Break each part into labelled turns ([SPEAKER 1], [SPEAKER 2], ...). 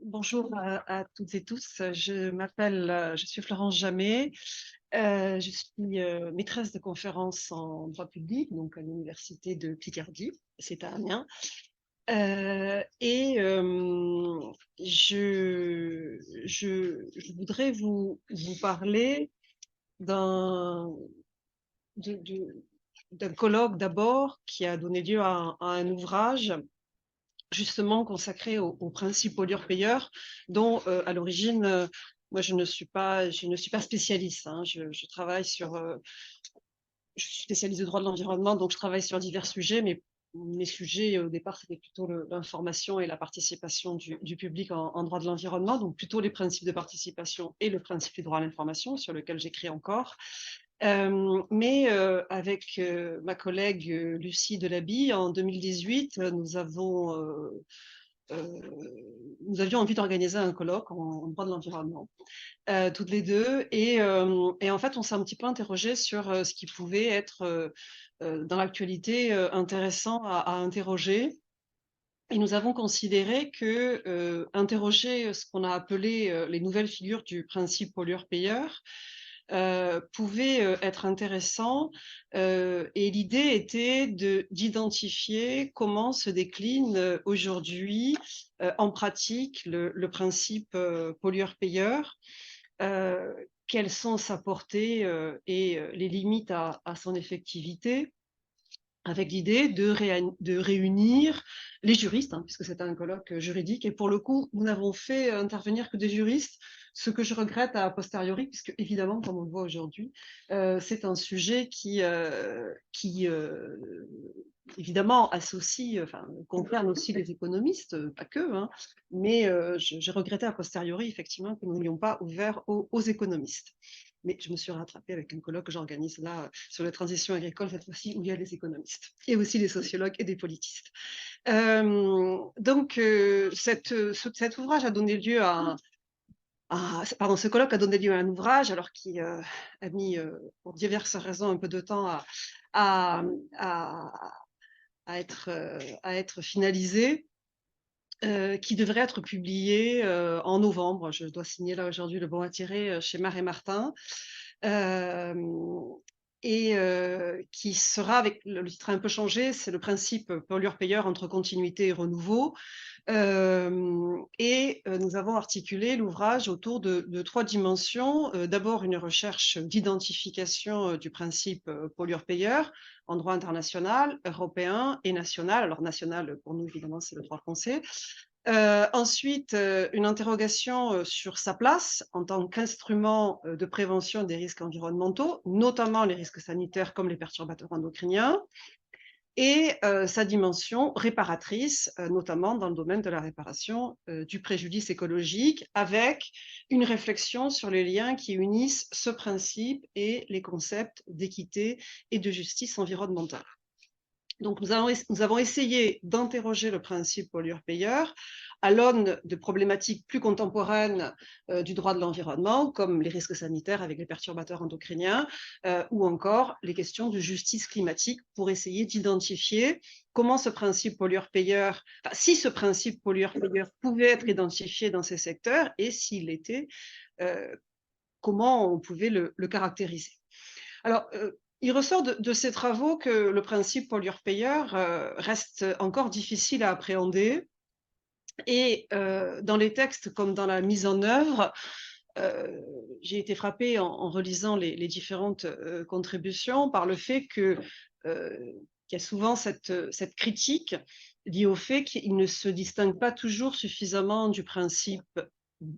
[SPEAKER 1] Bonjour à toutes et tous. Je suis Florence Jamet. Je suis maîtresse de conférences en droit public, donc à l'université de Picardie, c'est à Amiens. Je voudrais vous parler d'un de- de- d'un colloque d'abord qui a donné lieu à un ouvrage justement consacré au principe pollueur-payeur, dont à l'origine, moi je ne suis pas spécialiste, hein. Je suis spécialiste de droit de l'environnement, donc je travaille sur divers sujets, mais mes sujets au départ c'était plutôt l'information et la participation du public en droit de l'environnement, donc plutôt les principes de participation et le principe du droit à l'information sur lequel j'écris encore. Avec ma collègue Lucie Delaby, en 2018, nous avions envie d'organiser un colloque en droit de l'environnement, toutes les deux. Et en fait, on s'est un petit peu interrogé sur ce qui pouvait être dans l'actualité intéressant à interroger. Et nous avons considéré que interroger ce qu'on a appelé les nouvelles figures du principe pollueur-payeur pouvait être intéressant. Et l'idée était d'identifier comment se décline aujourd'hui en pratique le principe pollueur-payeur, quelles sont sa portée et les limites à son effectivité, avec l'idée de réunir les juristes, hein, puisque c'est un colloque juridique. Et pour le coup, nous n'avons fait intervenir que des juristes, ce que je regrette a posteriori, puisque évidemment, comme on le voit aujourd'hui, c'est un sujet qui évidemment associe, enfin, concerne aussi les économistes, pas que, hein, mais j'ai regretté a posteriori, effectivement, que nous n'ayons pas ouvert aux économistes. Mais je me suis rattrapée avec un colloque que j'organise là sur les transitions agricoles, cette fois-ci, où il y a des économistes et aussi des sociologues et des politistes. Cet ouvrage a donné lieu pardon, ce colloque a donné lieu à un ouvrage, alors qui a mis, pour diverses raisons, un peu de temps à, à, à être finalisé. Qui devrait être publié en novembre. Je dois signer là aujourd'hui le bon à tirer chez Marais Martin. Euh, qui sera, avec le titre a un peu changé, c'est le principe pollueur-payeur entre continuité et renouveau. Nous avons articulé l'ouvrage autour de trois dimensions. D'abord, une recherche d'identification du principe pollueur-payeur en droit international, européen et national. Alors national, pour nous, évidemment, c'est le droit français. Ensuite, une interrogation sur sa place en tant qu'instrument de prévention des risques environnementaux, notamment les risques sanitaires comme les perturbateurs endocriniens, et sa dimension réparatrice, notamment dans le domaine de la réparation du préjudice écologique, avec une réflexion sur les liens qui unissent ce principe et les concepts d'équité et de justice environnementale. Donc, nous avons essayé d'interroger le principe pollueur-payeur à l'aune de problématiques plus contemporaines du droit de l'environnement, comme les risques sanitaires avec les perturbateurs endocriniens, ou encore les questions de justice climatique, pour essayer d'identifier comment ce principe pollueur-payeur, enfin, si ce principe pollueur-payeur pouvait être identifié dans ces secteurs, et s'il l'était, comment on pouvait le caractériser. Alors, il ressort de ces travaux que le principe pollueur-payeur reste encore difficile à appréhender, et dans les textes comme dans la mise en œuvre, j'ai été frappée en relisant les différentes contributions par le fait qu'il y a souvent cette critique liée au fait qu'il ne se distingue pas toujours suffisamment du principe,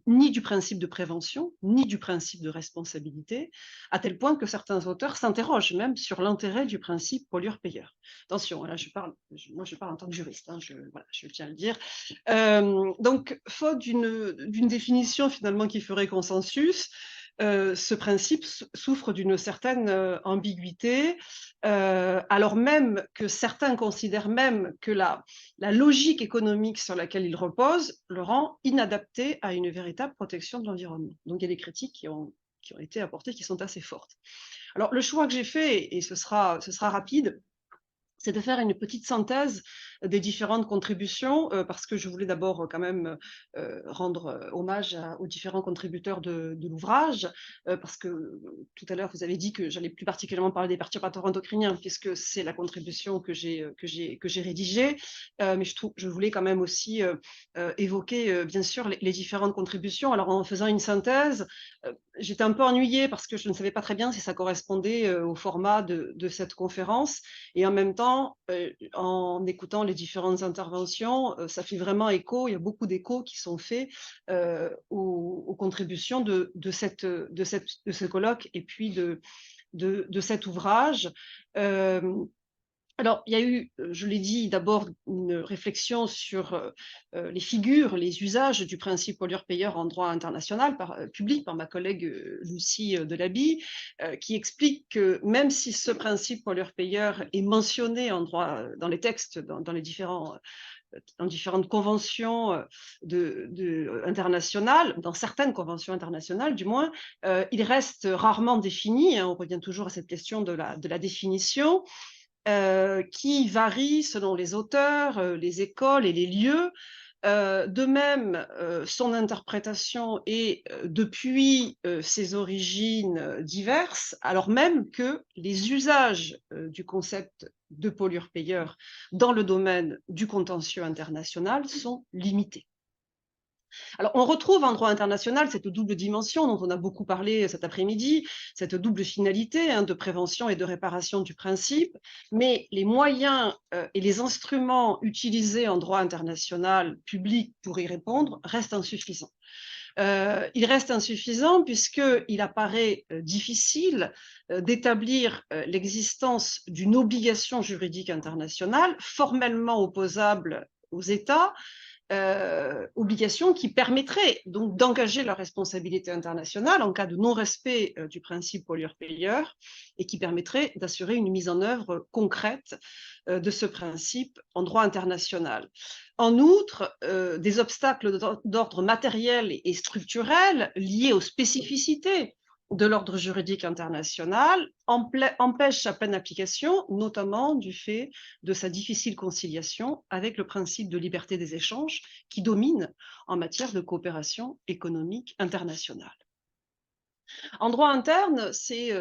[SPEAKER 1] ni du principe de prévention, ni du principe de responsabilité, à tel point que certains auteurs s'interrogent même sur l'intérêt du principe pollueur-payeur. Attention, là moi je parle en tant que juriste, hein, voilà, je tiens à le dire. Donc, faute d'une définition finalement qui ferait consensus, ce principe souffre d'une certaine ambiguïté, alors même que certains considèrent même que la logique économique sur laquelle il repose le rend inadapté à une véritable protection de l'environnement. Donc il y a des critiques qui ont été apportées qui sont assez fortes. Alors le choix que j'ai fait, et ce sera rapide, c'est de faire une petite synthèse des différentes contributions, parce que je voulais d'abord quand même rendre hommage aux différents contributeurs de l'ouvrage, parce que tout à l'heure vous avez dit que j'allais plus particulièrement parler des perturbateurs endocriniens, puisque c'est la contribution que j'ai rédigée, mais je voulais quand même aussi évoquer bien sûr les différentes contributions. Alors en faisant une synthèse, j'étais un peu ennuyée parce que je ne savais pas très bien si ça correspondait au format de cette conférence, et en même temps, en écoutant les différentes interventions, ça fait vraiment écho, il y a beaucoup d'échos qui sont faits aux contributions de ce colloque et puis de cet ouvrage. Euh, alors, il y a eu, je l'ai dit, d'abord une réflexion sur les figures, les usages du principe pollueur-payeur en droit international, public par ma collègue Lucie Delaby, qui explique que même si ce principe pollueur-payeur est mentionné en droit, dans les textes, dans les dans différentes conventions internationales, dans certaines conventions internationales du moins, il reste rarement défini, hein, on revient toujours à cette question de la définition, qui varie selon les auteurs, les écoles et les lieux. De même, son interprétation est, depuis ses origines diverses, alors même que les usages du concept de pollueur-payeur dans le domaine du contentieux international sont limités. Alors, on retrouve en droit international cette double dimension dont on a beaucoup parlé cet après-midi, cette double finalité, hein, de prévention et de réparation du principe, mais les moyens et les instruments utilisés en droit international public pour y répondre restent insuffisants. Il reste insuffisant puisqu'il apparaît difficile d'établir l'existence d'une obligation juridique internationale formellement opposable aux États, obligation qui permettrait donc d'engager la responsabilité internationale en cas de non-respect du principe pollueur-payeur, et qui permettrait d'assurer une mise en œuvre concrète de ce principe en droit international. En outre, des obstacles d'ordre matériel et structurel liés aux spécificités de l'ordre juridique international empêchent sa pleine application, notamment du fait de sa difficile conciliation avec le principe de liberté des échanges qui domine en matière de coopération économique internationale. En droit interne, c'est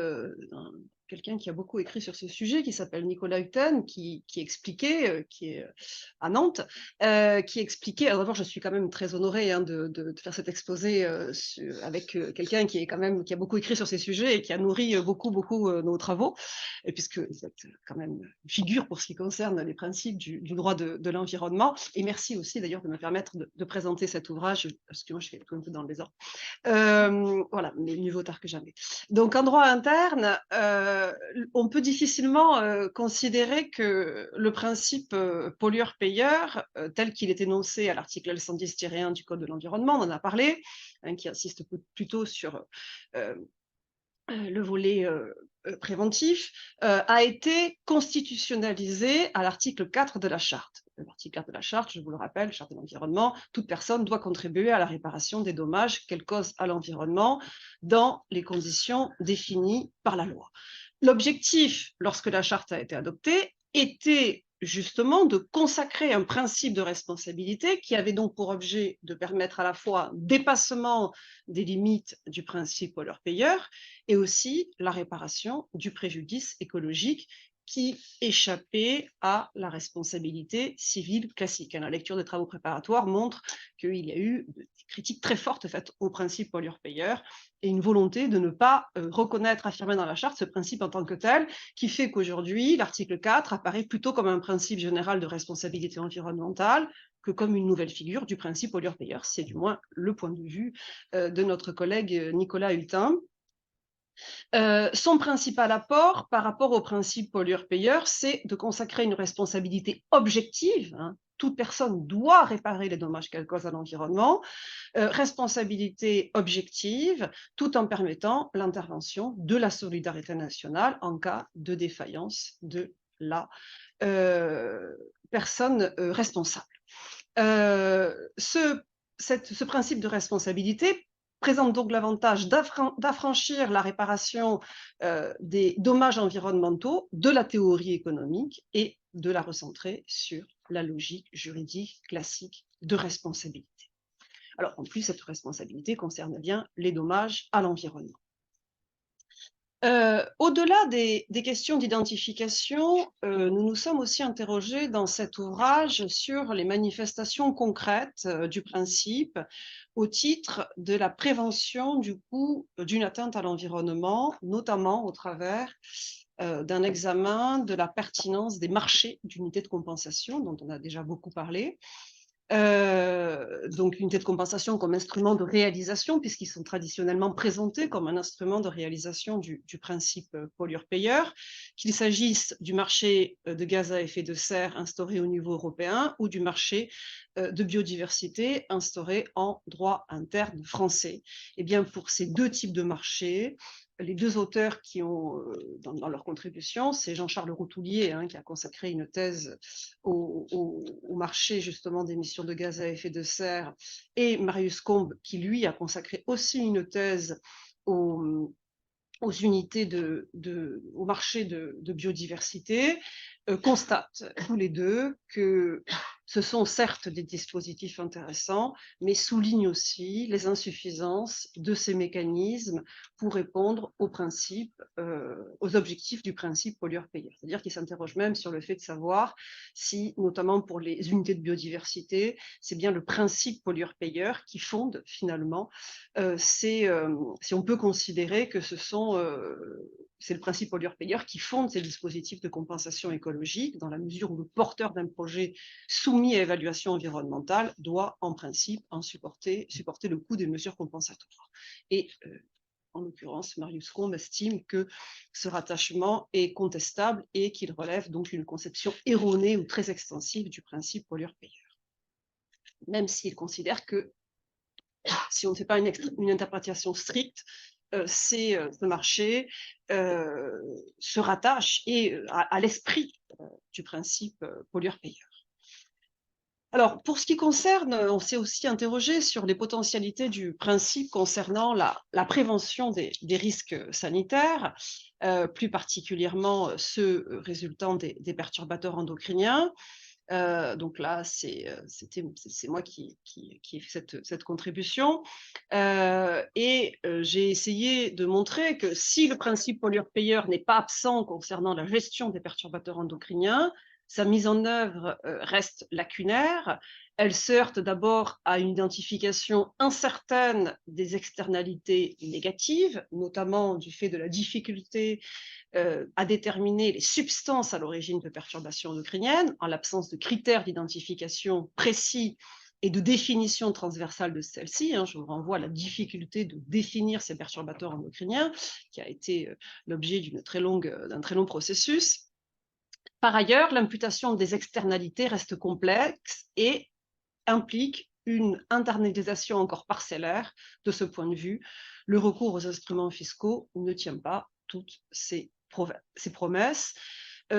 [SPEAKER 1] quelqu'un qui a beaucoup écrit sur ce sujet, qui s'appelle Nicolas Hutten, qui expliquait, qui est à Nantes, qui expliquait. Alors d'abord, je suis quand même très honorée, hein, de faire cet exposé avec quelqu'un qui a beaucoup écrit sur ces sujets et qui a nourri beaucoup nos travaux, et puisque vous êtes quand même une figure pour ce qui concerne les principes du droit de l'environnement. Et merci aussi d'ailleurs de me permettre de présenter cet ouvrage, parce que moi je suis un peu dans le désordre. Voilà, mais mieux vaut tard que jamais. Donc en droit interne, on peut difficilement considérer que le principe pollueur-payeur, tel qu'il est énoncé à l'article L110-1 du Code de l'environnement, on en a parlé, hein, qui insiste plutôt sur le volet préventif, a été constitutionnalisé à l'article 4 de la Charte. L'article 4 de la Charte, je vous le rappelle, Charte de l'environnement, toute personne doit contribuer à la réparation des dommages qu'elle cause à l'environnement dans les conditions définies par la loi. L'objectif, lorsque la Charte a été adoptée, était justement de consacrer un principe de responsabilité qui avait donc pour objet de permettre à la fois un dépassement des limites du principe pollueur-payeur et aussi la réparation du préjudice écologique qui échappait à la responsabilité civile classique. La lecture des travaux préparatoires montre qu'il y a eu des critiques très fortes faites au principe pollueur-payeur et une volonté de ne pas reconnaître, affirmer dans la Charte ce principe en tant que tel, qui fait qu'aujourd'hui, l'article 4 apparaît plutôt comme un principe général de responsabilité environnementale que comme une nouvelle figure du principe pollueur-payeur. C'est du moins le point de vue de notre collègue Nicolas Hutten. Son principal apport par rapport au principe pollueur-payeur, c'est de consacrer une responsabilité objective, hein. Toute personne doit réparer les dommages qu'elle cause à l'environnement, responsabilité objective, tout en permettant l'intervention de la solidarité nationale en cas de défaillance de la personne responsable. Ce principe de responsabilité présente donc l'avantage d'affranchir la réparation des dommages environnementaux de la théorie économique et de la recentrer sur la logique juridique classique de responsabilité. Alors, en plus, cette responsabilité concerne bien les dommages à l'environnement. Au-delà des questions d'identification, nous nous sommes aussi interrogés dans cet ouvrage sur les manifestations concrètes du principe au titre de la prévention du coût d'une atteinte à l'environnement, notamment au travers d'un examen de la pertinence des marchés d'unités de compensation, dont on a déjà beaucoup parlé, donc l'unité de compensation comme instrument de réalisation, puisqu'ils sont traditionnellement présentés comme un instrument de réalisation du principe pollueur-payeur, qu'il s'agisse du marché de gaz à effet de serre instauré au niveau européen ou du marché de biodiversité instauré en droit interne français. Et bien pour ces deux types de marchés, les deux auteurs qui ont, dans leur contribution, c'est Jean-Charles Routtoulier, qui a consacré une thèse au marché justement d'émissions de gaz à effet de serre, et Marius Combe, qui lui a consacré aussi une thèse aux unités au marché de biodiversité, constatent tous les deux que ce sont certes des dispositifs intéressants, mais soulignent aussi les insuffisances de ces mécanismes pour répondre aux objectifs du principe pollueur-payeur. C'est-à-dire qu'ils s'interrogent même sur le fait de savoir si, notamment pour les unités de biodiversité, c'est bien le principe pollueur-payeur qui fonde finalement si on peut considérer que c'est le principe pollueur-payeur qui fonde ces dispositifs de compensation écologique, dans la mesure où le porteur d'un projet soumis à évaluation environnementale doit, en principe, supporter le coût des mesures compensatoires. Et en l'occurrence, Marius Combe estime que ce rattachement est contestable et qu'il relève donc d'une conception erronée ou très extensive du principe pollueur-payeur. Même s'il considère que si on ne fait pas une interprétation stricte, ce marché se rattache à l'esprit du principe pollueur-payeur. Alors, pour ce qui concerne, on s'est aussi interrogé sur les potentialités du principe concernant la prévention des risques sanitaires, plus particulièrement ceux résultant des perturbateurs endocriniens. Donc là, c'est moi qui ai fait cette contribution. J'ai essayé de montrer que si le principe pollueur-payeur n'est pas absent concernant la gestion des perturbateurs endocriniens, sa mise en œuvre reste lacunaire. Elle se heurte d'abord à une identification incertaine des externalités négatives, notamment du fait de la difficulté à déterminer les substances à l'origine de perturbations endocriniennes, en l'absence de critères d'identification précis et de définition transversale de celles-ci. Je vous renvoie à la difficulté de définir ces perturbateurs endocriniens, qui a été l'objet d'un très long processus. Par ailleurs, l'imputation des externalités reste complexe et implique une internalisation encore parcellaire. De ce point de vue, le recours aux instruments fiscaux ne tient pas toutes ces promesses.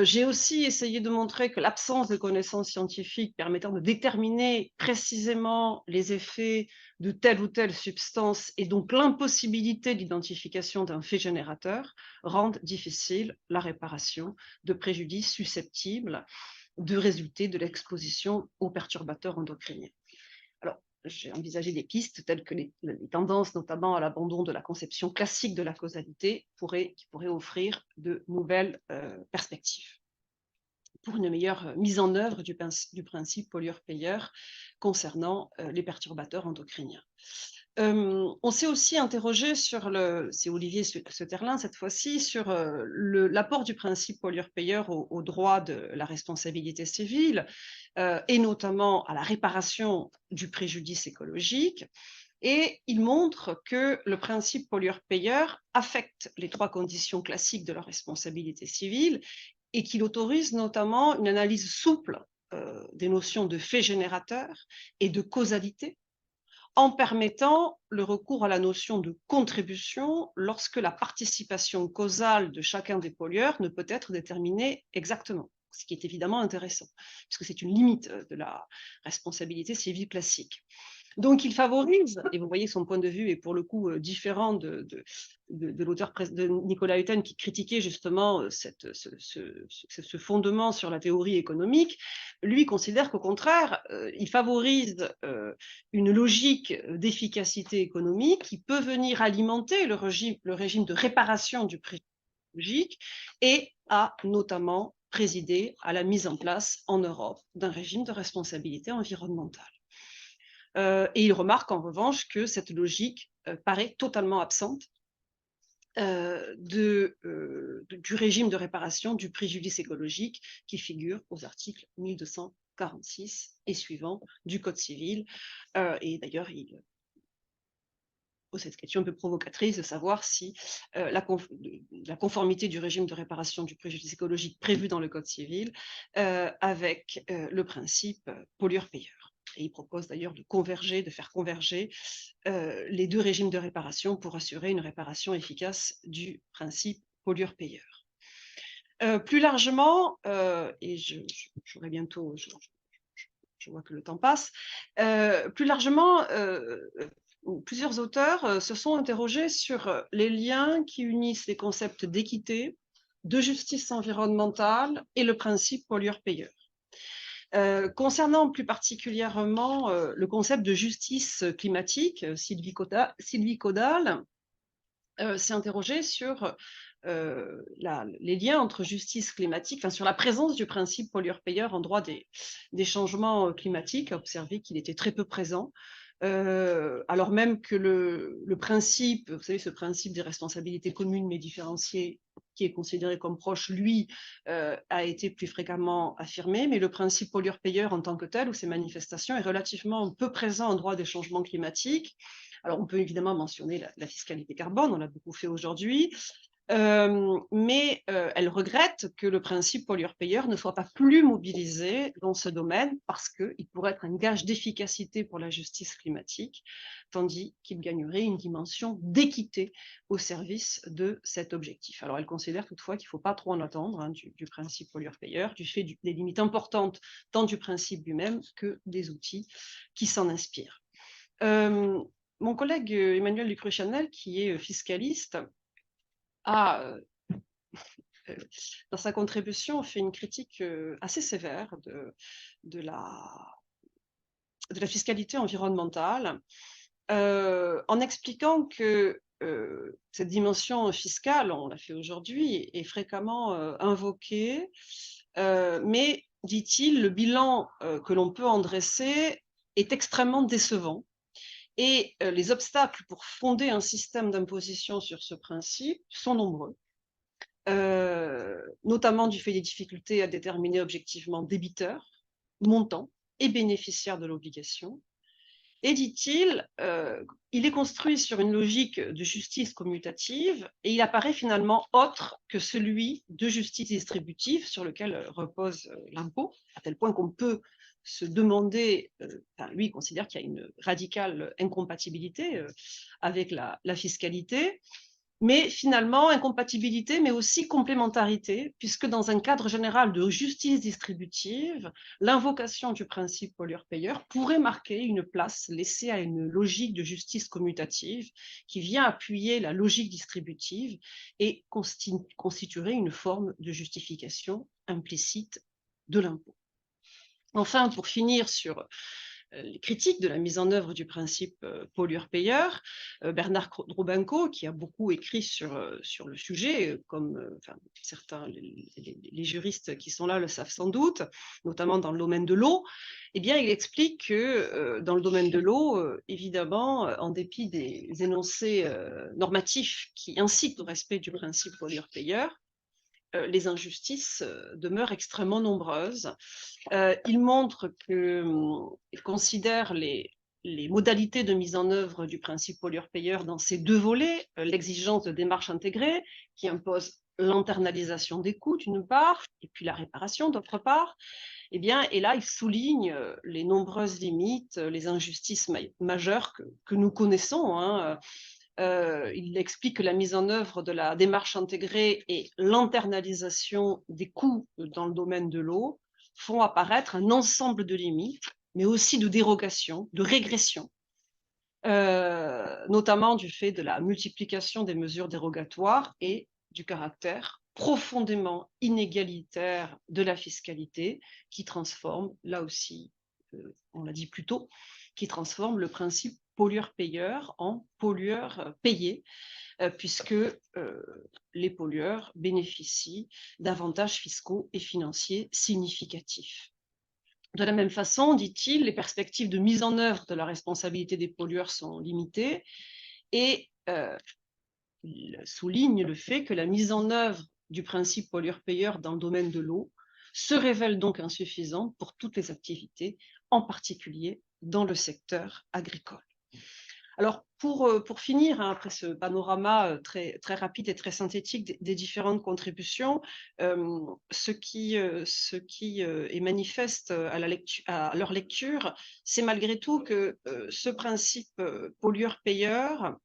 [SPEAKER 1] J'ai aussi essayé de montrer que l'absence de connaissances scientifiques permettant de déterminer précisément les effets de telle ou telle substance et donc l'impossibilité d'identification d'un fait générateur rendent difficile la réparation de préjudices susceptibles de résulter de l'exposition aux perturbateurs endocriniens. Alors, j'ai envisagé des pistes telles que les tendances, notamment à l'abandon de la conception classique de la causalité, qui pourraient offrir de nouvelles perspectives pour une meilleure mise en œuvre du principe pollueur-payeur concernant les perturbateurs endocriniens. On s'est aussi interrogé c'est Olivier Seterlin cette fois-ci, sur l'apport du principe pollueur-payeur au droit de la responsabilité civile et notamment à la réparation du préjudice écologique. Et il montre que le principe pollueur-payeur affecte les trois conditions classiques de la responsabilité civile et qu'il autorise notamment une analyse souple des notions de fait générateur et de causalité, en permettant le recours à la notion de contribution lorsque la participation causale de chacun des pollueurs ne peut être déterminée exactement, ce qui est évidemment intéressant, puisque c'est une limite de la responsabilité civile classique. Donc, il favorise, et vous voyez son point de vue est pour le coup différent de l'auteur de Nicolas Hutten qui critiquait justement ce fondement sur la théorie économique. Lui considère qu'au contraire, il favorise une logique d'efficacité économique qui peut venir alimenter le régime de réparation du prix écologique et a notamment présidé à la mise en place en Europe d'un régime de responsabilité environnementale. Et il remarque en revanche que cette logique paraît totalement absente du régime de réparation du préjudice écologique qui figure aux articles 1246 et suivants du Code civil. Et d'ailleurs, il pose cette question un peu provocatrice de savoir si la conformité du régime de réparation du préjudice écologique prévu dans le Code civil avec le principe pollueur-payeur. Et il propose d'ailleurs de faire converger les deux régimes de réparation pour assurer une réparation efficace du principe pollueur-payeur. Plus largement, et j'aurai bientôt, je vois que le temps passe, plus largement, plusieurs auteurs se sont interrogés sur les liens qui unissent les concepts d'équité, de justice environnementale et le principe pollueur-payeur. Concernant plus particulièrement le concept de justice climatique, Sylvie Caudal s'est interrogée sur les liens entre justice climatique, sur la présence du principe pollueur-payeur en droit des changements climatiques, a observé qu'il était très peu présent. Alors même que le principe, vous savez, ce principe des responsabilités communes mais différenciées, qui est considéré comme proche, lui, a été plus fréquemment affirmé, mais le principe pollueur-payeur en tant que tel, ou ses manifestations, est relativement peu présent en droit des changements climatiques. Alors, on peut évidemment mentionner la fiscalité carbone, on l'a beaucoup fait aujourd'hui, mais elle regrette que le principe pollueur-payeur ne soit pas plus mobilisé dans ce domaine parce qu'il pourrait être un gage d'efficacité pour la justice climatique, tandis qu'il gagnerait une dimension d'équité au service de cet objectif. Alors elle considère toutefois qu'il ne faut pas trop en attendre du principe pollueur-payeur, du fait des limites importantes tant du principe lui-même que des outils qui s'en inspirent. Mon collègue Emmanuel Ducreux-Chanel, qui est fiscaliste, a, dans sa contribution, fait une critique assez sévère de la fiscalité environnementale, en expliquant que cette dimension fiscale, on l'a fait aujourd'hui, est fréquemment invoquée, mais, dit-il, le bilan que l'on peut en dresser est extrêmement décevant. Et les obstacles pour fonder un système d'imposition sur ce principe sont nombreux, notamment du fait des difficultés à déterminer objectivement débiteur, montant et bénéficiaire de l'obligation. Et dit-il, il est construit sur une logique de justice commutative et il apparaît finalement autre que celui de justice distributive sur lequel repose l'impôt, à tel point qu'on peut se demander, lui il considère qu'il y a une radicale incompatibilité avec la fiscalité, mais finalement incompatibilité, mais aussi complémentarité, puisque dans un cadre général de justice distributive, l'invocation du principe pollueur-payeur pourrait marquer une place laissée à une logique de justice commutative qui vient appuyer la logique distributive et constituerait une forme de justification implicite de l'impôt. Enfin, pour finir sur les critiques de la mise en œuvre du principe pollueur-payeur, Bernard Drobenko, qui a beaucoup écrit sur le sujet, comme certains, les juristes qui sont là le savent sans doute, notamment dans le domaine de l'eau, eh bien, il explique que dans le domaine de l'eau, évidemment, en dépit des énoncés normatifs qui incitent au respect du principe pollueur-payeur, les injustices demeurent extrêmement nombreuses. Il montre qu'il considère les modalités de mise en œuvre du principe pollueur-payeur dans ces deux volets, l'exigence de démarche intégrée qui impose l'internalisation des coûts d'une part, et puis la réparation d'autre part. Eh bien, et là, il souligne les nombreuses limites, les injustices majeures que nous connaissons. Il explique que la mise en œuvre de la démarche intégrée et l'internalisation des coûts dans le domaine de l'eau font apparaître un ensemble de limites, mais aussi de dérogations, de régressions notamment du fait de la multiplication des mesures dérogatoires et du caractère profondément inégalitaire de la fiscalité qui transforme, là aussi, on l'a dit plus tôt, qui transforme le principe pollueur-payeur en pollueur-payé, puisque les pollueurs bénéficient d'avantages fiscaux et financiers significatifs. De la même façon, dit-il, les perspectives de mise en œuvre de la responsabilité des pollueurs sont limitées et il souligne le fait que la mise en œuvre du principe pollueur-payeur dans le domaine de l'eau se révèle donc insuffisante pour toutes les activités, en particulier dans le secteur agricole. Alors, pour finir, hein, après ce panorama très, très rapide et très synthétique des différentes contributions, ce qui est manifeste à leur lecture, c'est malgré tout que ce principe pollueur-payeur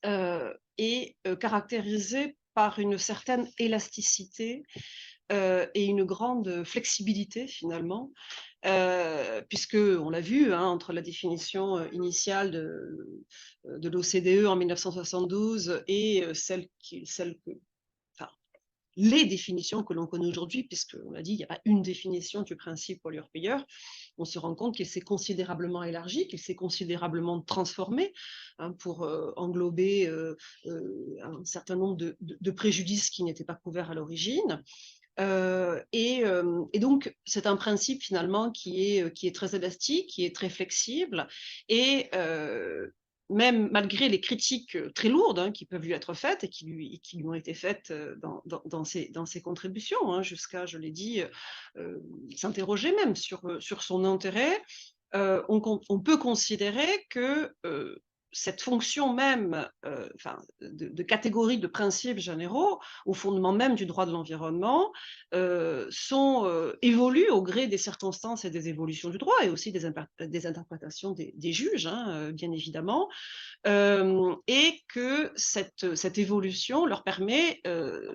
[SPEAKER 1] est caractérisé par une certaine élasticité et une grande flexibilité finalement, puisque on l'a vu, hein, entre la définition initiale de l'OCDE en 1972 et celle que, enfin, les définitions que l'on connaît aujourd'hui, puisqu'on l'a dit, il n'y a pas une définition du principe pollueur-payeur, on se rend compte qu'il s'est considérablement élargi, qu'il s'est considérablement transformé, hein, pour englober un certain nombre de préjudices qui n'étaient pas couverts à l'origine. Et donc, c'est un principe finalement qui est très élastique, qui est très flexible, et même malgré les critiques très lourdes, hein, qui peuvent lui être faites et qui lui ont été faites dans ses contributions, hein, jusqu'à, je l'ai dit, s'interroger même sur son intérêt, on peut considérer que cette fonction même, de catégorie de principes généraux, au fondement même du droit de l'environnement, évoluent au gré des circonstances et des évolutions du droit, et aussi des interprétations des juges, hein, bien évidemment, et que cette évolution leur permet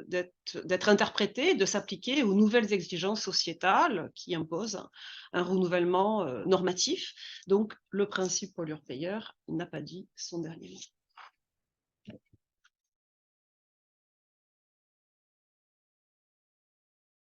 [SPEAKER 1] d'être interprétée, de s'appliquer aux nouvelles exigences sociétales qui imposent un renouvellement normatif. Donc, le principe pollueur-payeur n'a pas dit son dernier mot.